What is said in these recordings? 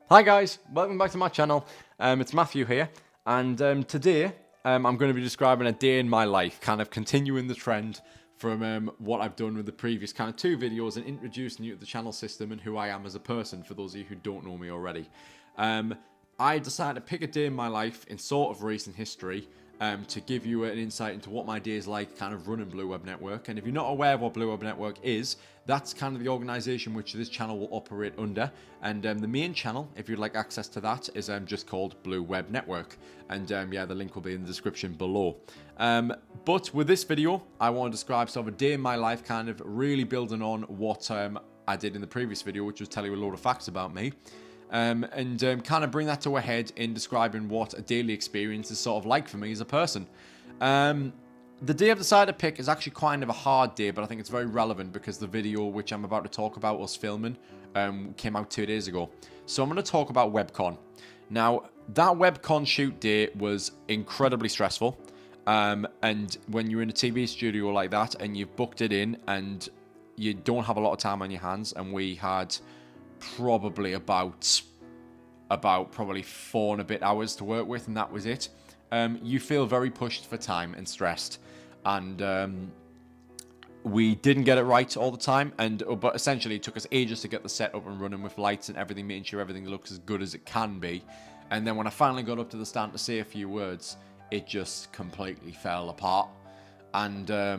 Hi guys, welcome back to my channel. It's Matthew here, and today I'm going to be describing a day in my life, kind of continuing the trend from what I've done with the previous kind of two videos and introducing you to the channel system and who I am as a person, for those of you who don't know me already. I decided to pick a day in my life in sort of recent history to give you an insight into what my day is like kind of running Blue Web Network. And if you're not aware of what Blue Web Network is, that's kind of the organisation which this channel will operate under. And the main channel, if you'd like access to that, is just called Blue Web Network. And yeah, the link will be in the description below. But with this video, I want to describe sort of a day in my life, kind of really building on what I did in the previous video, which was tell you a load of facts about me. And kind of bring that to a head in describing what a daily experience is sort of like for me as a person. The day I've decided to pick is actually kind of a hard day, but I think it's very relevant because the video which I'm about to talk about was filming came out 2 days ago. So I'm going to talk about WebCon. Now, that WebCon shoot day was incredibly stressful. And when you're in a TV studio like that and you've booked it in and you don't have a lot of time on your hands, and we had probably about probably 4 and a bit hours to work with, and that was it. You feel very pushed for time and stressed, and we didn't get it right all the time, but essentially it took us ages to get the set up and running with lights and everything, making sure everything looks as good as it can be. And then when I finally got up to the stand to say a few words, it just completely fell apart. And I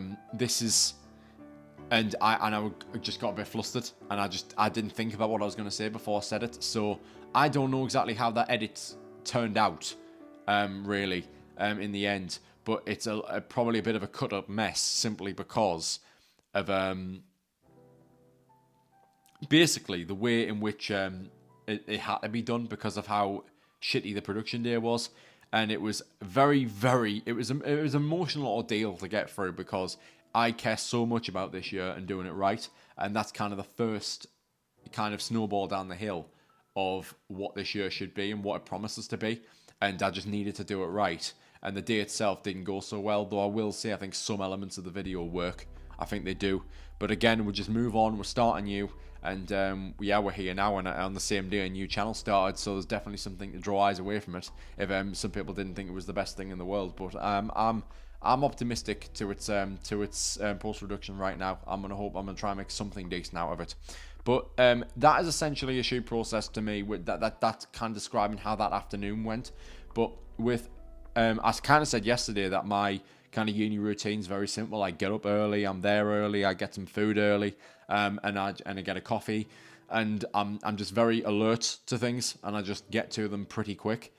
just got a bit flustered, and I didn't think about what I was going to say before I said it. So I don't know exactly how that edit turned out, really, in the end. But it's probably a bit of a cut-up mess, simply because of basically the way in which it had to be done, because of how shitty the production day was. And it was it was an emotional ordeal to get through, because I care so much about this year and doing it right, and that's kind of the first kind of snowball down the hill of what this year should be and what it promises to be, and I just needed to do it right. And the day itself didn't go so well, though I will say I think some elements of the video work. I think they do, but again, we'll just move on. We're starting new, and yeah, we're here now, and on the same day a new channel started, so there's definitely something to draw eyes away from it, if some people didn't think it was the best thing in the world. But I'm optimistic to its post-production right now. I'm gonna try and make something decent out of it. But that is essentially a shoot process to me. With that's kind of describing how that afternoon went. But with I kind of said yesterday that my kind of uni routine's very simple. I get up early, I'm there early, I get some food early, and I get a coffee, and I'm just very alert to things, and I just get to them pretty quick.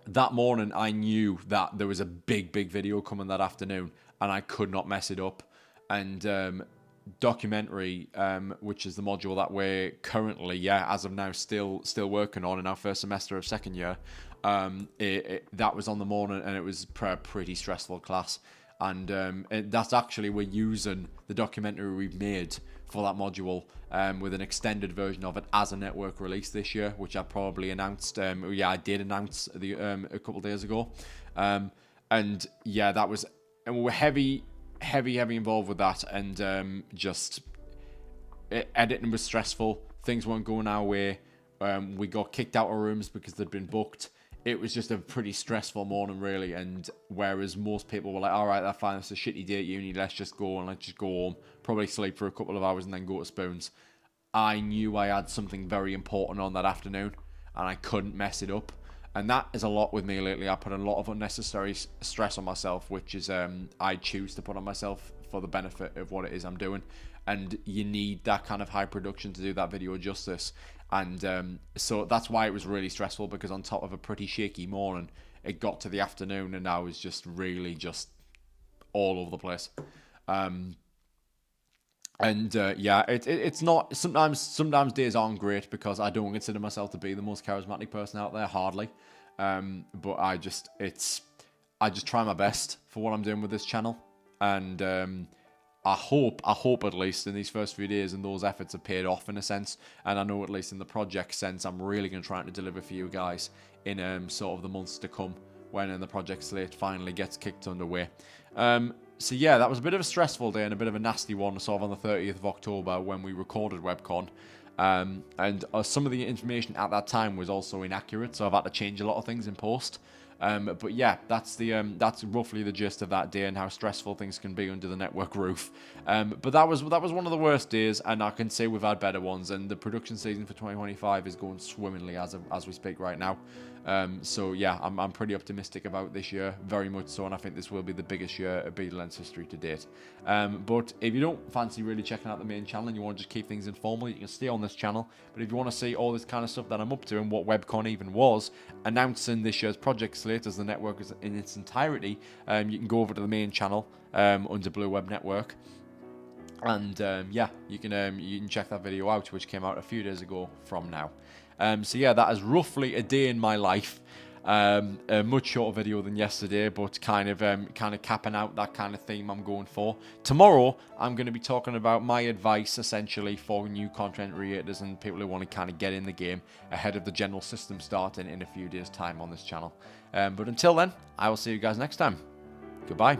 That morning, I knew that there was a big video coming that afternoon, and I could not mess it up. And documentary, which is the module that we're currently, as of now, still working on in our first semester of second year, that was on the morning, and it was a pretty stressful class. And that's actually, we're using the documentary we've made for that module with an extended version of it as a network release this year, which I probably announced. I did announce a couple days ago. And yeah, that was, and we were heavy involved with that, and editing was stressful. Things weren't going our way. We got kicked out of rooms because they'd been booked. It was just a pretty stressful morning, really. And whereas most people were like, all right, that's fine, it's a shitty day at uni, let's just go home, probably sleep for a couple of hours and then go to Spoons, I knew I had something very important on that afternoon, and I couldn't mess it up. And that is a lot with me lately. I put a lot of unnecessary stress on myself, which is I choose to put on myself for the benefit of what it is I'm doing. And you need that kind of high production to do that video justice. And so that's why it was really stressful, because on top of a pretty shaky morning, it got to the afternoon and I was just really just all over the place. It's not, sometimes days aren't great, because I don't consider myself to be the most charismatic person out there, hardly. But I just try my best for what I'm doing with this channel, and I hope at least in these first few days, and those efforts have paid off in a sense. And I know at least in the project sense, I'm really going to try to deliver for you guys in sort of the months to come, when the project slate finally gets kicked underway. So yeah, that was a bit of a stressful day and a bit of a nasty one, sort of on the 30th of October when we recorded WebCon. And some of the information at that time was also inaccurate, so I've had to change a lot of things in post. But yeah, that's roughly the gist of that day and how stressful things can be under the network roof. But that was one of the worst days, and I can say we've had better ones. And the production season for 2025 is going swimmingly as we speak right now. So yeah, I'm pretty optimistic about this year, very much so, and I think this will be the biggest year of Beadlands history to date. But if you don't fancy really checking out the main channel and you want to just keep things informal, you can stay on this channel. But if you want to see all this kind of stuff that I'm up to and what WebCon even was, announcing this year's project slate as the network is in its entirety, you can go over to the main channel under Blue Web Network. And yeah, you can check that video out, which came out a few days ago from now. So yeah, that is roughly a day in my life. A much shorter video than yesterday, but kind of capping out that kind of theme I'm going for. Tomorrow, I'm going to be talking about my advice essentially for new content creators and people who want to kind of get in the game ahead of the general system starting in a few days' time on this channel. But until then, I will see you guys next time. Goodbye.